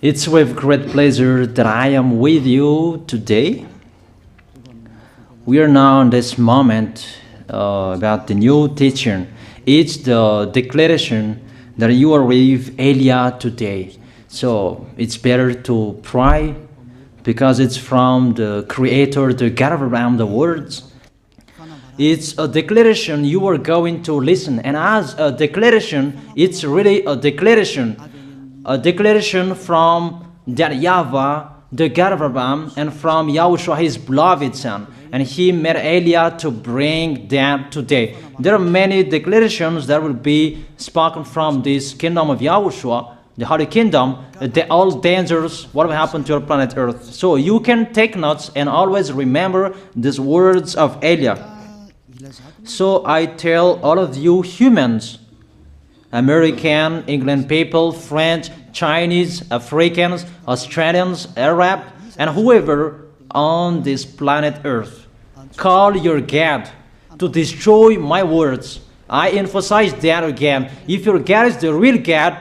It's with great pleasure that I am with you today. We are now in this moment about the new teaching. It's the declaration that you are with Elia today. So it's better to pray because it's from the Creator, the God of Abraham, the words. It's a declaration you are going to listen. And as a declaration, it's really a declaration from that YAHVAH, the God of Abraham, and from YAHOSHUAH, his beloved son. And he made Elia to bring them today. There are many declarations that will be spoken from this kingdom of YAHOSHUAH, the Holy Kingdom, all dangers, what will happen to our planet Earth. So you can take notes and always remember these words of Elia. So I tell all of you humans, American, England people, French, Chinese, Africans, Australians, Arab, and whoever on this planet Earth, call your God to destroy my words. I emphasize that again. If your God is the real God,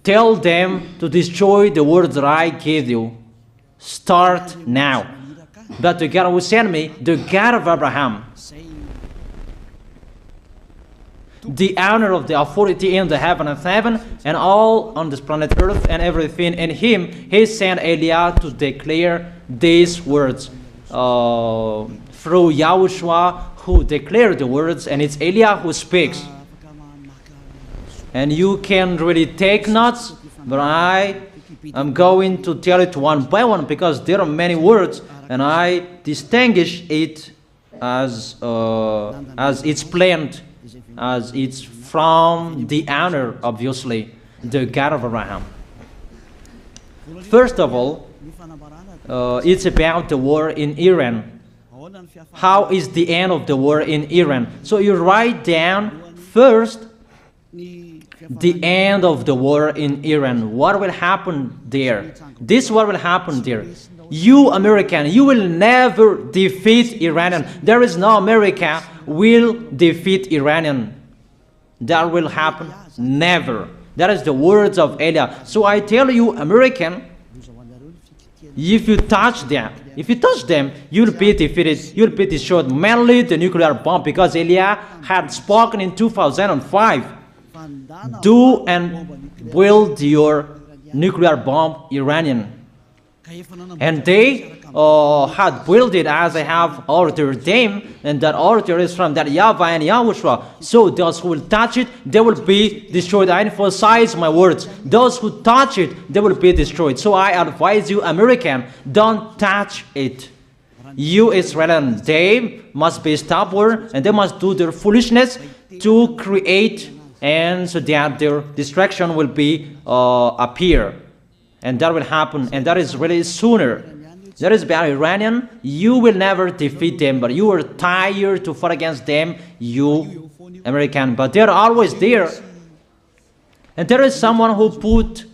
tell them to destroy the words that I gave you. Start now. But the God who sent me, the God of Abraham, the honor of the authority in the heaven and heaven, and all on this planet Earth and everything in him, he sent Elia to declare these words through YAHOSHUAH, who declared the words, and it's Elia who speaks. And you can really take notes, but I am going to tell it one by one because there are many words, and I distinguish it as it's planned, as it's from the honor, obviously, the God of Abraham. First of all, it's about the war in Iran. How is the end of the war in Iran? So you write down first the end of the war in Iran. What will happen there? This is what will happen there. You American, you will never defeat Iranian. There is no America will defeat Iranian. That will happen never. That is the words of Elia. So I tell you, American, if you touch them, you'll be defeated, you'll be destroyed. Mainly the nuclear bomb, because Elia had spoken in 2005. Do and build your nuclear bomb, Iranian. And they had built it as I have ordered them, and that order is from that YAHVAH and YAHOSHUAH. So those who will touch it, they will be destroyed. I emphasize my words. Those who touch it, they will be destroyed. So I advise you, American, don't touch it. You Israelis, they must be stubborn, and they must do their foolishness to create, and so that their destruction will be appear. And that will happen, and that is really sooner. That is about Iranian. You will never defeat them, but you are tired to fight against them, you American. But they're always there. And there is someone who put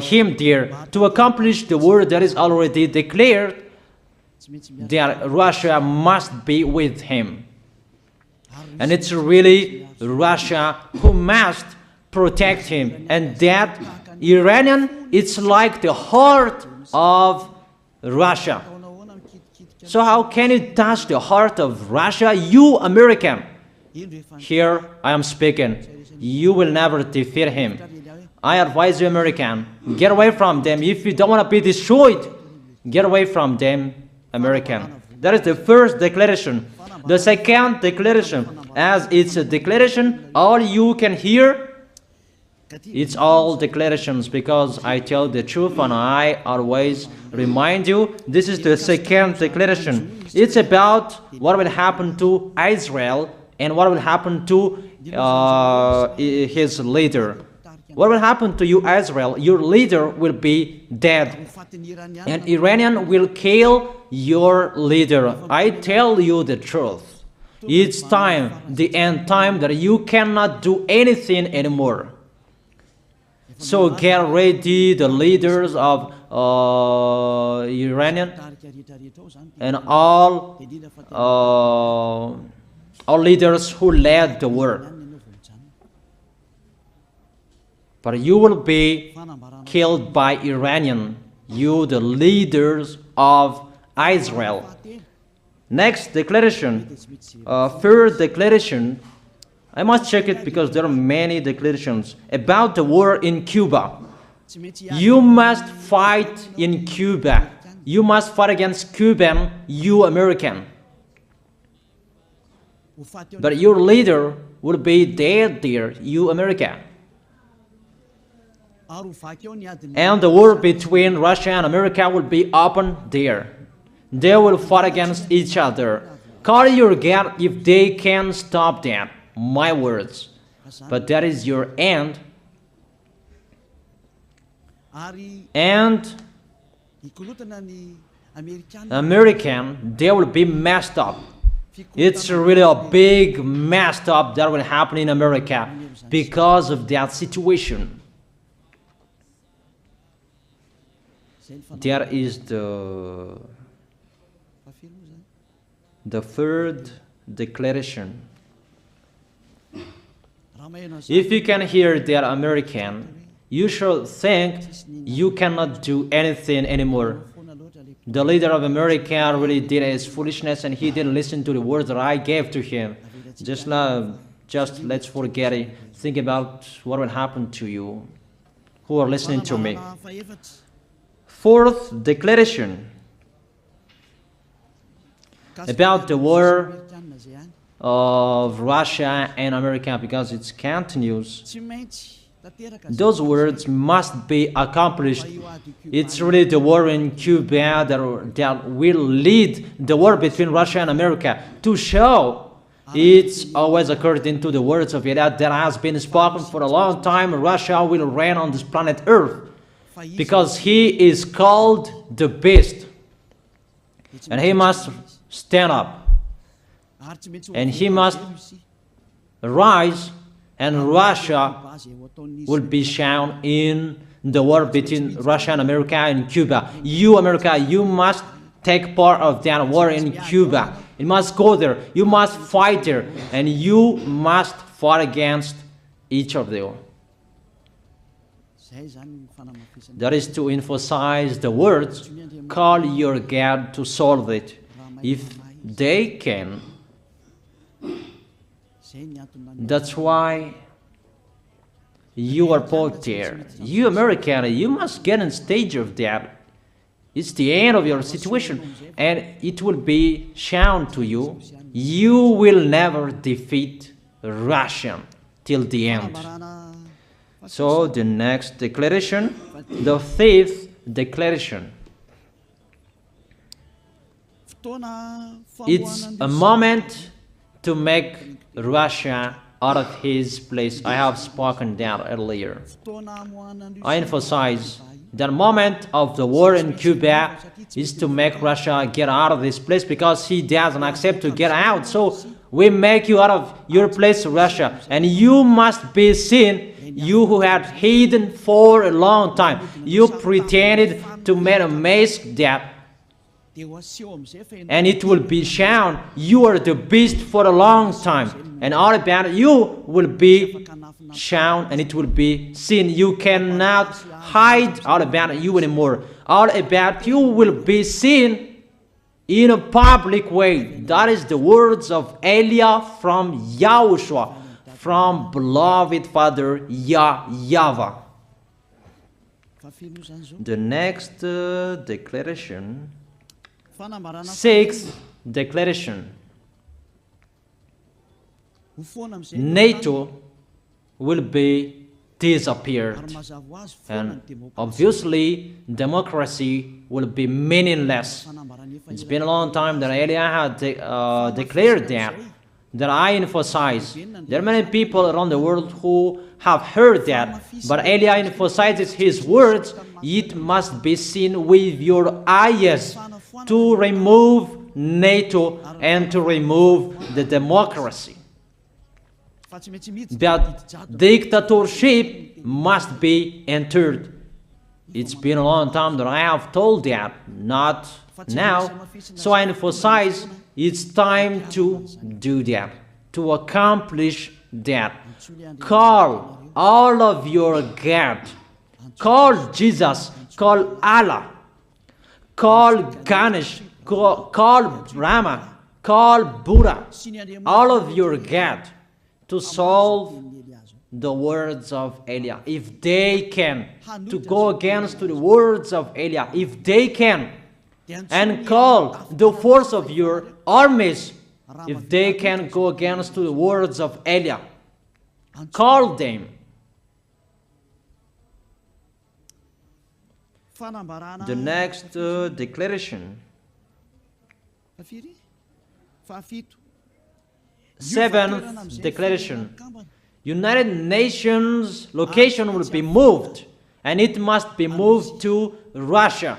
him there to accomplish the word that is already declared, that Russia must be with him. And it's really Russia who must protect him. And that Iranian, it's like the heart of Russia. So how can you touch the heart of Russia? You American, here I am speaking, you will never defeat him. I advise you, American, get away from them. If you don't want to be destroyed, get away from them, American. That is the first declaration. The second declaration, as it's a declaration, all you can hear, it's all declarations, because I tell the truth and I always remind you. This is the second declaration. It's about what will happen to Israel and what will happen to his leader. What will happen to you, Israel? Your leader will be dead, and Iranian will kill your leader. I tell you the truth. It's time, the end time, that you cannot do anything anymore. So get ready, the leaders of Iranian and all leaders who led the war. but you will be killed by Iranian, you the leaders of Israel. Next declaration, third declaration, I must check it because there are many declarations about the war in Cuba. You must fight in Cuba. You must fight against Cuban, you American. But your leader will be dead there, you America. And the war between Russia and America will be open there. They will fight against each other. Call your God if they can stop that. My words. But that is your end. And American, they will be messed up. It's really a big messed up that will happen in America because of that situation. That is the third declaration. If you can hear that American, you should think you cannot do anything anymore. The leader of America really did his foolishness and he didn't listen to the words that I gave to him. Just let's forget it. Think about what will happen to you who are listening to me. Fourth declaration about the war of Russia and America, because it continues. Those words must be accomplished. It's really the war in Cuba that will lead the war between Russia and America to show it's always according to the words of YAH that has been spoken for a long time. Russia will reign on this planet Earth because he is called the beast and he must stand up and he must rise, and Russia will be shown in the war between Russia and America and Cuba. You, America, you must take part of that war in Cuba. You must go there. You must fight there. And you must fight against each of them. That is to emphasize the words, call your God to solve it. If they can, that's why you are put there. You American, you must get in stage of that. It's the end of your situation and it will be shown to you. You will never defeat Russia till the end. So the next declaration, the fifth declaration. It's a moment to make Russia out of his place. I have spoken that earlier. I emphasize the moment of the war in Cuba is to make Russia get out of this place because he doesn't accept to get out. So we make you out of your place, Russia, and you must be seen. You who had hidden for a long time, you pretended to make a mask that, and it will be shown you are the beast for a long time, and all about you will be shown and it will be seen. You cannot hide all about you anymore. All about you will be seen in a public way. That is the words of Elia from YAHOSHUAH, from beloved Father YAHVAH. The next declaration, sixth declaration. NATO will be disappeared, and obviously democracy will be meaningless. It's been a long time that Elia had declared that I emphasize. There are many people around the world who have heard that, but Elia emphasizes his words. It must be seen with your eyes to remove NATO and to remove the democracy. That dictatorship must be entered. It's been a long time that I have told that, not now. So I emphasize it's time to do that, to accomplish that. Call all of your God. Call Jesus, call Allah, call Ganesh, call Brahma, call Buddha, all of your God, to solve the words of Eliah. If they can, to go against the words of Eliah, if they can, and call the force of your armies, if they can go against the words of Eliah, call them. The next declaration. Seventh declaration. United Nations location will be moved, and it must be moved to Russia.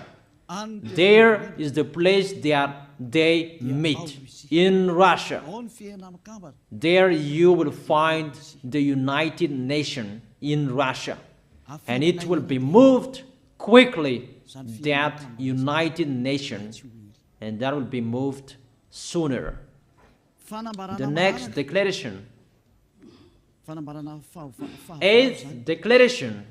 There is the place that they meet, in Russia. There you will find the United Nations in Russia, and it will be moved quickly, that United Nations, and that will be moved sooner. The next declaration. Eighth declaration.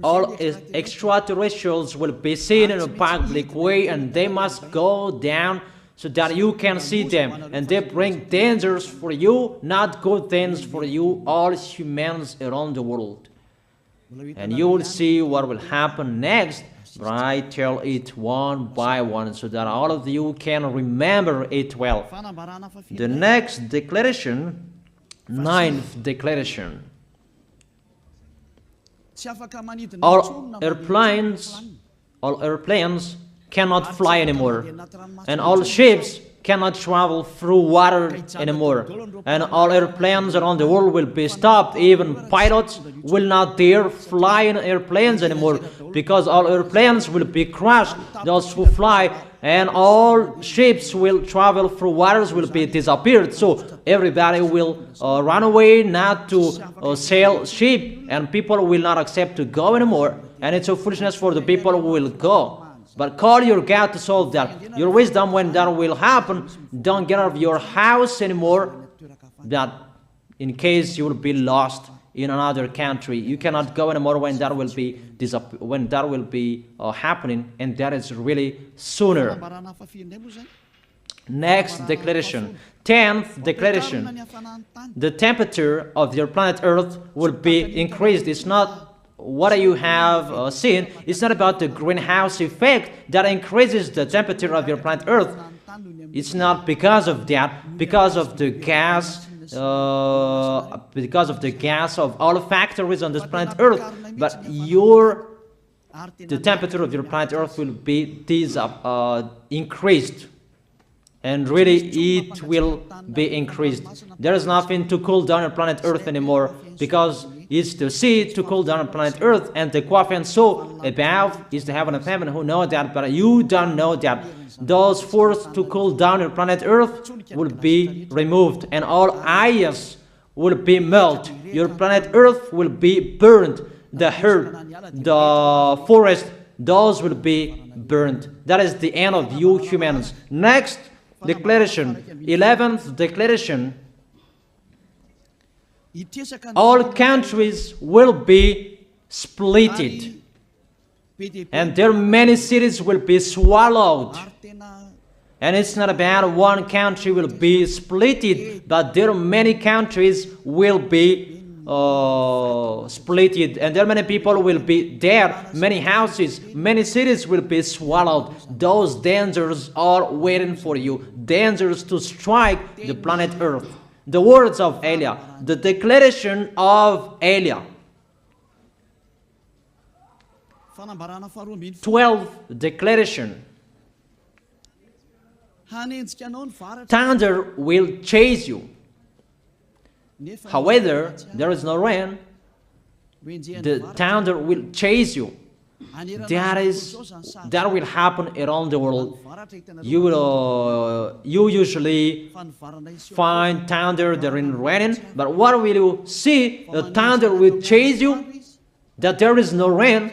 All extraterrestrials will be seen in a public way, and they must go down so that you can see them, and they bring dangers for you, not good things for you, all humans around the world. And you will see what will happen next, but I tell it one by one so that all of you can remember it well. The next declaration, ninth declaration. All airplanes cannot fly anymore, and all ships cannot travel through water anymore, and all airplanes around the world will be stopped. Even pilots will not dare fly in airplanes anymore, because all airplanes will be crashed, those who fly, and all ships will travel through waters will be disappeared. So everybody will run away not to sail ship, and people will not accept to go anymore, and it's a foolishness for the people who will go. But call your God to solve that. Your wisdom when that will happen. Don't get out of your house anymore, that in case you will be lost in another country. You cannot go anymore when that will be happening, and that is really sooner. Next declaration. 10th declaration. The temperature of your planet Earth will be increased. It's not what you have seen. It's not about the greenhouse effect that increases the temperature of your planet Earth. It's not because of that, because of the gas, of all factories on this planet Earth. But the temperature of your planet Earth will be increased, and really it will be increased. There is nothing to cool down your planet Earth anymore, because it's the sea to cool down planet Earth, and the coffee and so above is the heaven of heaven, who know that, but you don't know that. Those forces to cool down your planet Earth will be removed, and all ice will be melted. Your planet Earth will be burned. The earth, the forest, those will be burned. That is the end of you humans. Next declaration, 11th declaration. All countries will be splitted, and their many cities will be swallowed. And it's not about one country will be splitted, but there are many countries will be splitted, and there many people will be dead, many houses, many cities will be swallowed. Those dangers are waiting for you, dangers to strike the planet Earth. The words of Eliah, the declaration of Eliah. 12th declaration. Thunder will chase you. However, there is no rain. The thunder will chase you. That will happen around the world. You usually find thunder during raining, but what will you see? The thunder will chase you, that there is no rain,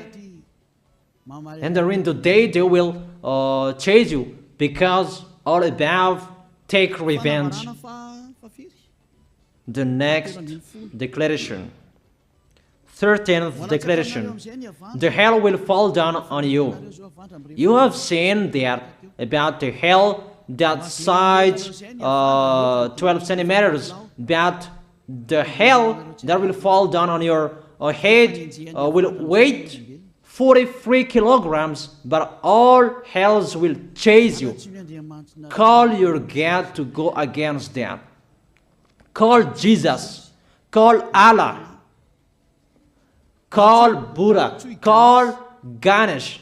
and during the day they will chase you, because all above take revenge. The next declaration. 13th declaration. The hell will fall down on you. You have seen that about the hell that size 12 centimeters, that the hell that will fall down on your head will weigh 43 kilograms, but all hells will chase you. Call your God to go against that. Call Jesus. Call Allah. Call Buddha. Call Ganesh.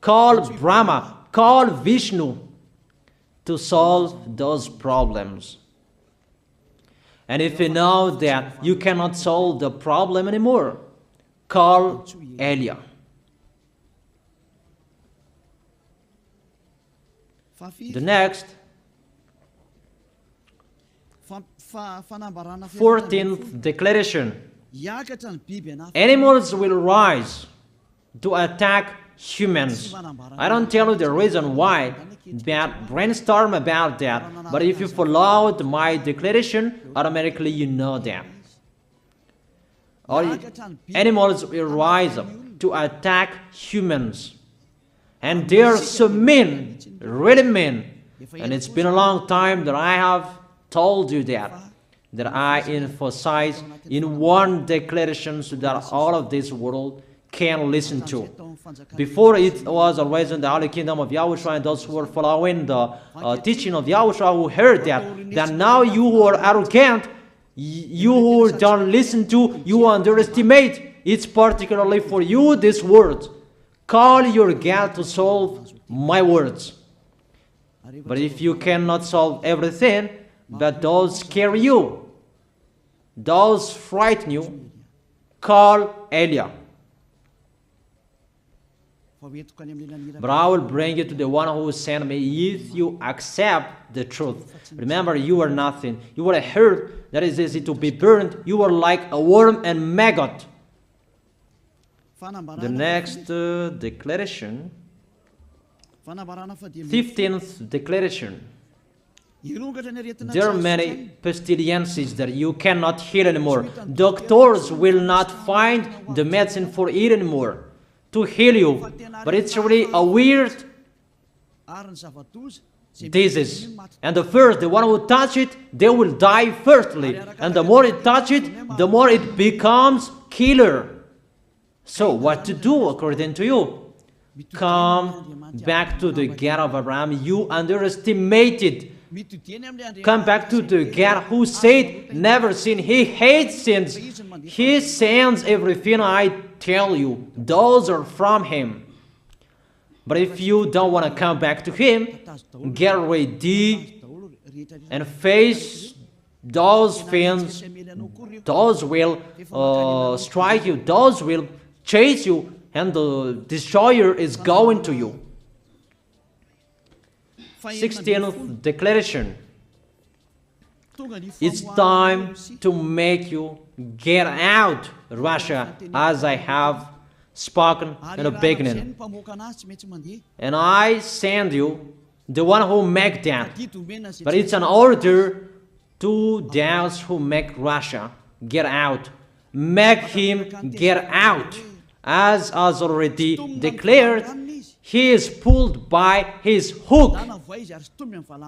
Call Brahma. Call Vishnu to solve those problems. And if you know that you cannot solve the problem anymore, call YAH. The next, 14th declaration. Animals will rise to attack humans. I don't tell you the reason why, but brainstorm about that. But if you followed my declaration, automatically you know that. All animals will rise up to attack humans. And they are so mean, really mean. And it's been a long time that I have told you that I emphasize in one declaration so that all of this world can listen to. Before it was always in the Holy Kingdom of YAHOSHUAH, and those who were following the teaching of YAHOSHUAH who heard that now you who are arrogant, you who don't listen to, you underestimate. It's particularly for you, this word. Call your God to solve my words. But if you cannot solve everything, but those scare you, those frighten you, call YAH. But I will bring you to the one who sent me if you accept the truth. Remember, you are nothing. You are a herb that is easy to be burned. You are like a worm and maggot. The next declaration, 15th declaration. There are many pestilences that you cannot heal anymore. Doctors will not find the medicine for it anymore to heal you. But it's really a weird disease. And the one who touch it, they will die firstly. And the more it touch it, the more it becomes killer. So what to do according to you? Come back to the God of Abraham. You underestimated. Come back to the God who said, never sin. He hates sins. He sends everything I tell you. Those are from Him. But if you don't want to come back to Him, get ready and face those things. Those will strike you. Those will chase you, and the destroyer is going to you. 16th declaration. It's time to make you get out, Russia, as I have spoken in the beginning. And I send you the one who make that. But it's an order to those who make Russia get out. Make him get out. As already declared, he is pulled by his hook,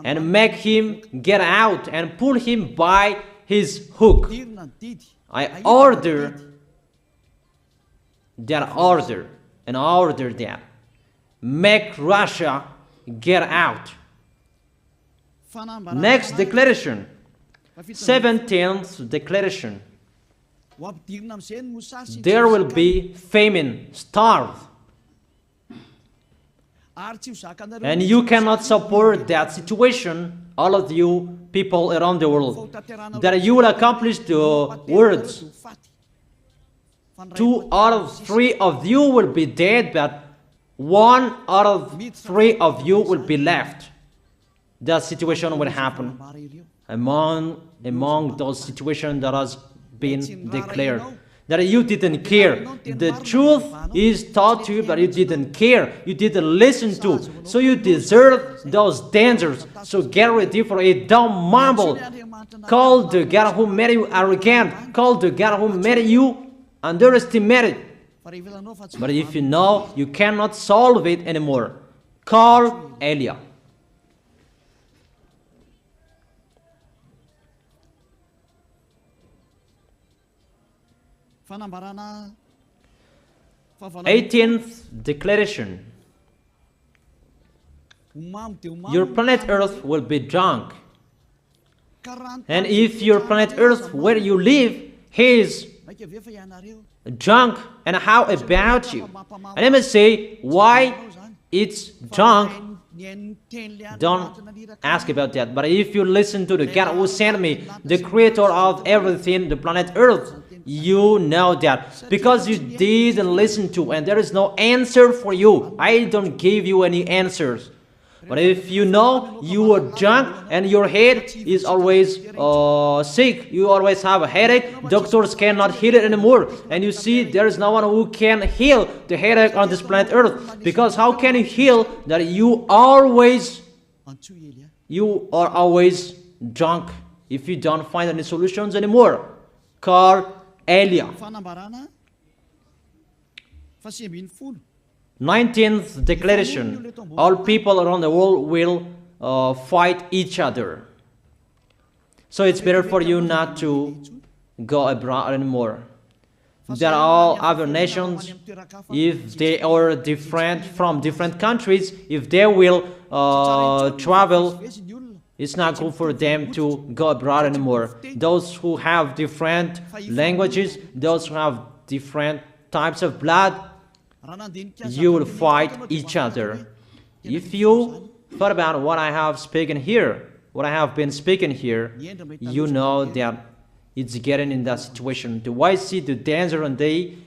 and make him get out and pull him by his hook. I order that. Make Russia get out. Next declaration, 17th declaration. There will be famine, starve. And you cannot support that situation, all of you people around the world, that you will accomplish the words. 2 out of 3 of you will be dead, but 1 out of 3 of you will be left. That situation will happen among those situations that has been declared. That you didn't care. The truth is taught to you, but you didn't care. You didn't listen to. So you deserve those dangers. So get ready for it. Don't mumble. Call the God who made you arrogant. Call the God who made you underestimate it. But if you know you cannot solve it anymore, call Eliah. Eighteenth declaration. Your planet Earth will be drunk. And if your planet Earth where you live is drunk, and how about you? And let me say why it's drunk. Don't ask about that. But if you listen to the God who sent me, the creator of everything, the planet Earth, you know that. Because you didn't listen to, and there is no answer for you. I don't give you any answers. But if you know you are drunk and your head is always sick, you always have a headache, doctors cannot heal it anymore. And you see there is no one who can heal the headache on this planet Earth. Because how can you heal that you are always drunk if you don't find any solutions anymore? Call Eliah. 19th declaration. All people around the world will fight each other. So it's better for you not to go abroad anymore. There are all other nations, if they are different from different countries, if they will travel, it's not good for them to go abroad anymore. Those who have different languages, those who have different types of blood, you will fight each other. If you thought about what I have spoken here, what I have been speaking here, you know that it's getting in that situation. The wise see the danger and they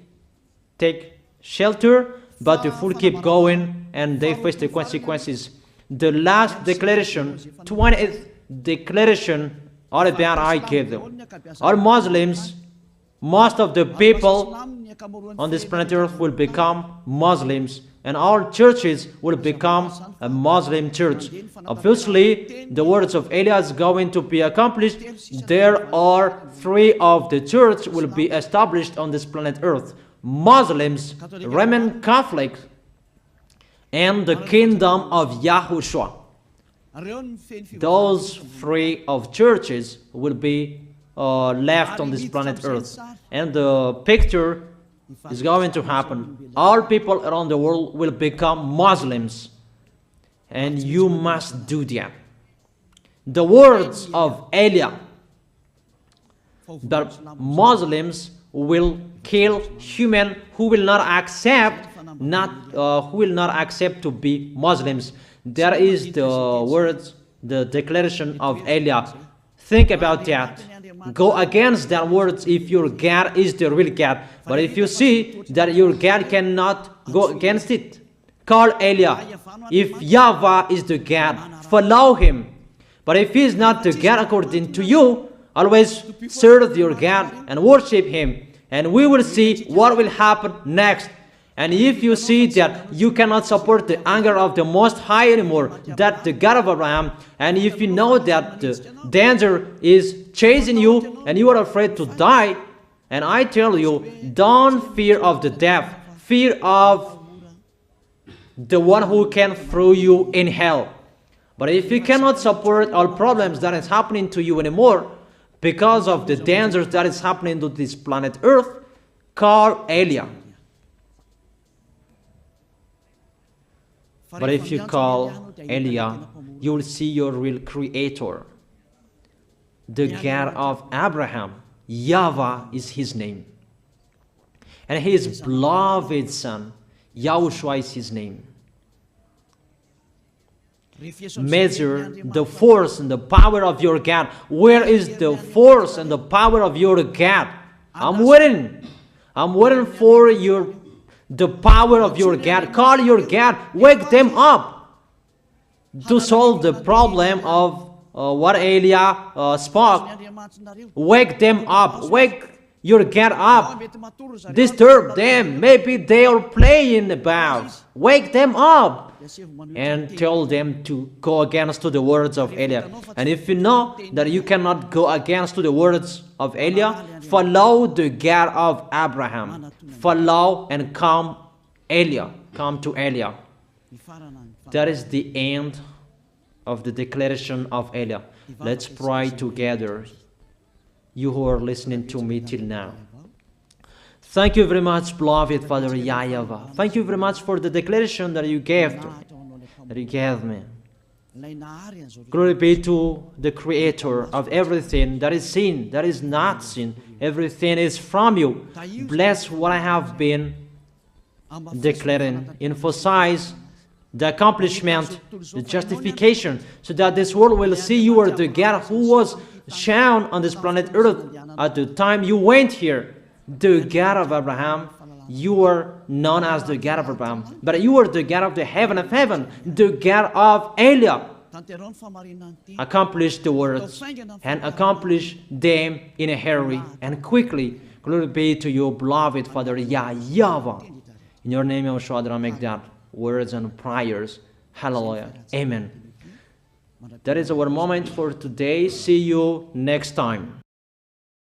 take shelter, but the fool keep going and they face the consequences. The last declaration, 20th declaration, all about I gave them. All Muslims, most of the people on this planet Earth will become Muslims, and all churches will become a Muslim church. Obviously, the words of Eliah is going to be accomplished. There are 3 of the church will be established on this planet Earth: Muslims, Roman Catholics, and the kingdom of YAHOSHUAH. Those 3 of churches will be left on this planet Earth, and the picture is going to happen. All people around the world will become Muslims, and you must do that. The words of Eliah, that Muslims will kill human who will not accept to be Muslims. That is the words, the declaration of Eliah. Think about that. Go against that words if your God is the real God. But if you see that your God cannot go against it, call Eliah. If YAHVAH is the God, follow him. But if he is not the God according to you, always serve your God and worship him. And we will see what will happen next. And if you see that you cannot support the anger of the Most High anymore, that the God of Abraham, and if you know that the danger is chasing you and you are afraid to die, and I tell you, don't fear of the death, fear of the one who can throw you in hell. But if you cannot support all problems that is happening to you anymore, because of the dangers that is happening to this planet Earth, call Eliah. But if you call Eliah, you will see your real creator, the God of Abraham. YAHVAH is his name. And his beloved son, YAHOSHUAH is his name. Measure the force and the power of your God. Where is the force and the power of your God? I'm waiting. I'm waiting for the power of your God. Call your God. Wake them up to solve the problem of what Eliah spoke. Wake them up. Wake your God up. Disturb them. Maybe they are playing about. Wake them up. and tell them to go against to the words of Eliah. And if you know that you cannot go against to the words of Eliah, follow the God of Abraham. Follow and come to Eliah. That is the end of the declaration of Eliah. Let's pray together, you who are listening to me till now. Thank you very much, beloved Father YAHVAH. Thank you very much for the declaration that you gave me. Glory be to the Creator of everything that is seen, that is not seen. Everything is from you. Bless what I have been declaring. Emphasize the accomplishment, the justification, so that this world will see you are the God who was shown on this planet Earth at the time you went here. The God of Abraham, you are known as the God of Abraham, but you are the God of the heaven of heaven, the God of Eliah. Accomplish the words and accomplish them in a hurry and quickly. Glory be to you, beloved Father YAHVAH. In your name, YAHOSHUAH, I make that words and prayers. Hallelujah. Amen. That is our moment for today. See you next time.